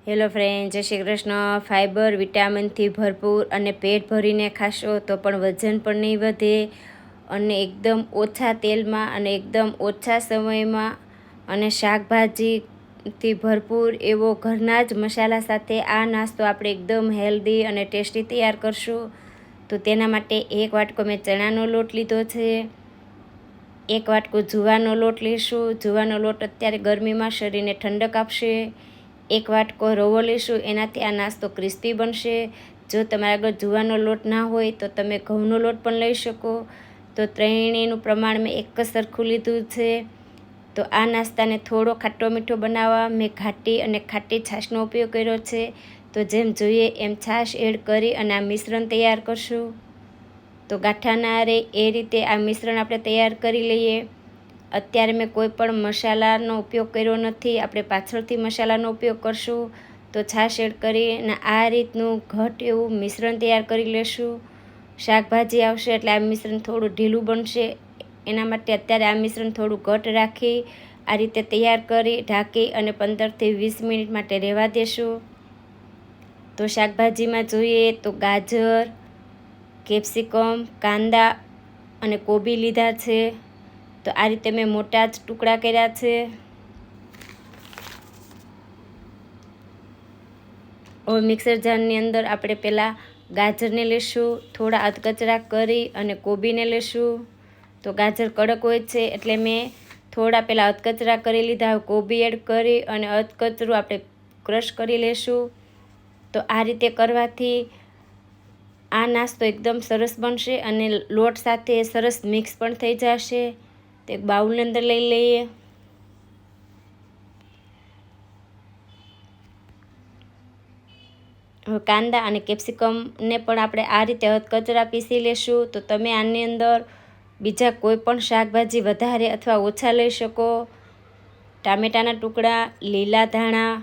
Hello friend, જય Shri Krishna. Fibre વિટામિનથી ભરપૂર અને પેટ ભરીને ખાશો તો પણ વજન પણ નહીં વધે અને એકદમ ઓછા તેલમાં અને એકદમ ઓછા સમયમાં અને શાકભાજીથી ભરપૂર એવો ઘરના જ મસાલા સાથે આ નાસ્તો આપણે એકદમ હેલ્ધી અને ટેસ્ટી તૈયાર કરશું. તો તેના માટે 1 વાટકો મેં ચણાનો લોટ લીધો છે, 1 વાટકો જુવારનો લોટ લઈશું. જુવારનો લોટ અત્યારે ગરમીમાં શરીરને ઠંડક આપશે. 1 વાટકો રવો લઈશું, એનાથી આ નાસ્તો ક્રિસ્પી બનશે. જો તમારા આગળ જુવારનો લોટ ના હોય તો તમે ઘઉંનો લોટ પણ લઈ શકો. તો ત્રણેયનું પ્રમાણ મેં એક જ સરખું લીધું છે. તો આ નાસ્તાને થોડો ખાટો મીઠો બનાવવા મેં ઘાટી અને ખાટી છાશનો ઉપયોગ કર્યો છે. તો જેમ જોઈએ એમ છાશ એડ કરી અને આ મિશ્રણ તૈયાર કરશું. તો ગાંઠા ના રહે એ રીતે આ મિશ્રણ આપણે તૈયાર કરી લઈએ. અત્યારે મેં કોઈ પણ મસાલાનો ઉપયોગ કર્યો નથી, આપણે પાછળથી મસાલાનો ઉપયોગ કરશું. તો છાશ એડ કરીને આ રીતનું ઘટ એવું મિશ્રણ તૈયાર કરી લેશું. શાકભાજી આવશે એટલે આ મિશ્રણ થોડું ઢીલું બનશે, એના માટે અત્યારે આ મિશ્રણ થોડું ઘટ રાખી આ રીતે તૈયાર કરી ઢાંકી અને 15થી 20 મિનિટ માટે રહેવા દેશું. તો શાકભાજીમાં જોઈએ તો ગાજર, કેપ્સિકમ, કાંદા અને કોબી લીધા છે. તો આ રીતે મેં મોટા જ ટુકડા કર્યા છે. હવે મિક્સર જારની અંદર આપણે પહેલાં ગાજરને લેશું, થોડા અધકચરા કરી અને કોબીને લેશું. તો ગાજર કડક હોય છે એટલે મેં થોડા પહેલાં અધકચરા કરી લીધા. કોબી એડ કરી અને અધકચરું આપણે ક્રશ કરી લેશું. તો આ રીતે કરવાથી આ નાસ્તો એકદમ સરસ બનશે અને લોટ સાથે સરસ મિક્સ પણ થઈ જશે. તો એક બાઉલની અંદર લઈ લઈએ. હવે કાંદા અને કેપ્સિકમને પણ આપણે આ રીતે અધકચરા પીસી લેશું. તો તમે આની અંદર બીજા કોઈ પણ શાકભાજી વધારે અથવા ઓછા લઈ શકો. ટામેટાના ટુકડા, લીલા ધાણા,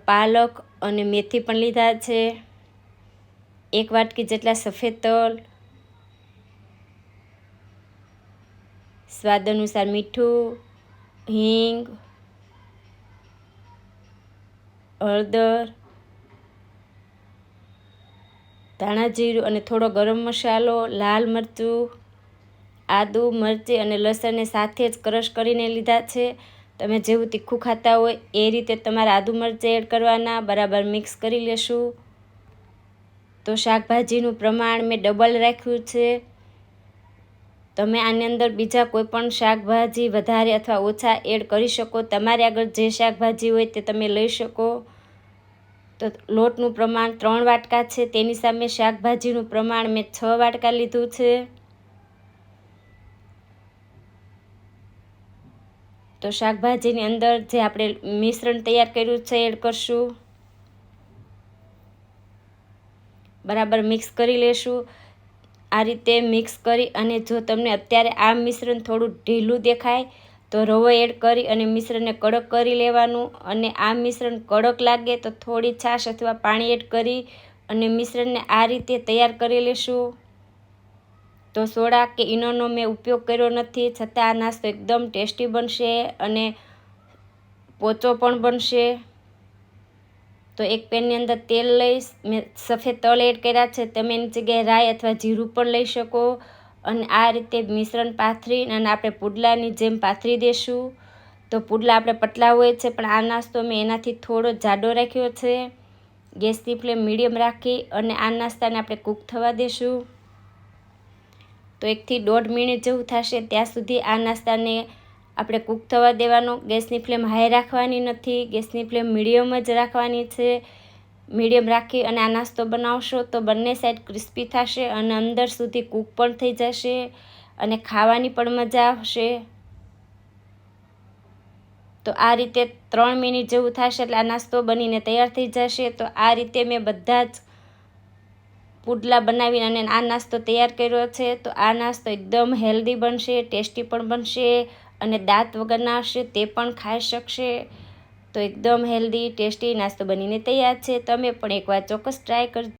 પાલક અને મેથી પણ લીધા છે. 1 વાટકી જેટલા સફેદ તલ, સ્વાદ અનુસાર મીઠું, હિંગ, હળદર, ધાણા જીરું અને થોડો ગરમ મસાલો, લાલ મરચું, આદુ, મરચી અને લસણને સાથે જ ક્રશ કરીને લીધા છે. તમે જેવું તીખું ખાતા હોય એ રીતે તમારે આદુ મરચાં એડ કરવાના. બરાબર મિક્સ કરી લેશું. તો શાકભાજીનું પ્રમાણ મેં ડબલ રાખ્યું છે. તમે આની અંદર બીજા કોઈ પણ શાકભાજી વધારે અથવા ઓછા એડ કરી શકો. તમારી આગળ જે શાકભાજી હોય તે તમે લઈ શકો. તો લોટનું પ્રમાણ 3 વાટકા છે, તેની સામે શાકભાજીનું પ્રમાણ મેં 6 વાટકા લીધું છે. તો શાકભાજીની અંદર જે આપણે મિશ્રણ તૈયાર કર્યું છે એડ કરશું. બરાબર મિક્સ કરી લેશું. આ રીતે મિક્સ કરી અને જો તમને અત્યારે આ મિશ્રણ થોડું ઢીલું દેખાય તો રવો એડ કરી અને મિશ્રણને કડક કરી લેવાનું. અને આ મિશ્રણ કડક લાગે તો થોડી છાશ અથવા પાણી એડ કરી અને મિશ્રણને આ રીતે તૈયાર કરી લેશું. તો સોડા કે ઈનોનો મેં ઉપયોગ કર્યો નથી, છતાં આ નાસ્તો એકદમ ટેસ્ટી બનશે અને પોચો પણ બનશે. તો એક પેનની અંદર તેલ લઈશ, મેં સફેદ તલ એડ કર્યા છે. તમે એની જગ્યાએ રાઈ અથવા જીરું પણ લઈ શકો. અને આ રીતે મિશ્રણ પાથરી અને આપણે પુડલાની જેમ પાથરી દેશું. તો પુડલા આપણે પતલા હોય છે પણ આ નાસ્તો મેં એનાથી થોડો જાડો રાખ્યો છે. ગેસની ફ્લેમ મીડિયમ રાખી અને આ નાસ્તાને આપણે કૂક થવા દેશું. તો 1 થી 1.5 મિનિટ જેવું થશે ત્યાં સુધી આ નાસ્તાને આપણે કૂક થવા દેવાનો. ગેસની ફ્લેમ હાઈ રાખવાની નથી, ગેસની ફ્લેમ મીડિયમ જ રાખવાની છે. મીડિયમ રાખી અને આ નાસ્તો બનાવશો તો બંને સાઈડ ક્રિસ્પી થશે અને અંદર સુધી કૂક પણ થઈ જશે અને ખાવાની પણ મજા આવશે. તો આ રીતે 3 મિનિટ જેવું થશે એટલે આ નાસ્તો બનીને તૈયાર થઈ જશે. તો આ રીતે મેં બધા જ પુડલા બનાવીને અને આ નાસ્તો તૈયાર કર્યો છે. તો આ નાસ્તો એકદમ હેલ્ધી બનશે, ટેસ્ટી પણ બનશે અને દાંત વગરના હશે તે પણ ખાઈ શકશે. તો એકદમ હેલ્ધી ટેસ્ટી નાસ્તો બનીને તૈયાર છે. તમે પણ એકવાર ચોક્કસ ટ્રાય કરજો.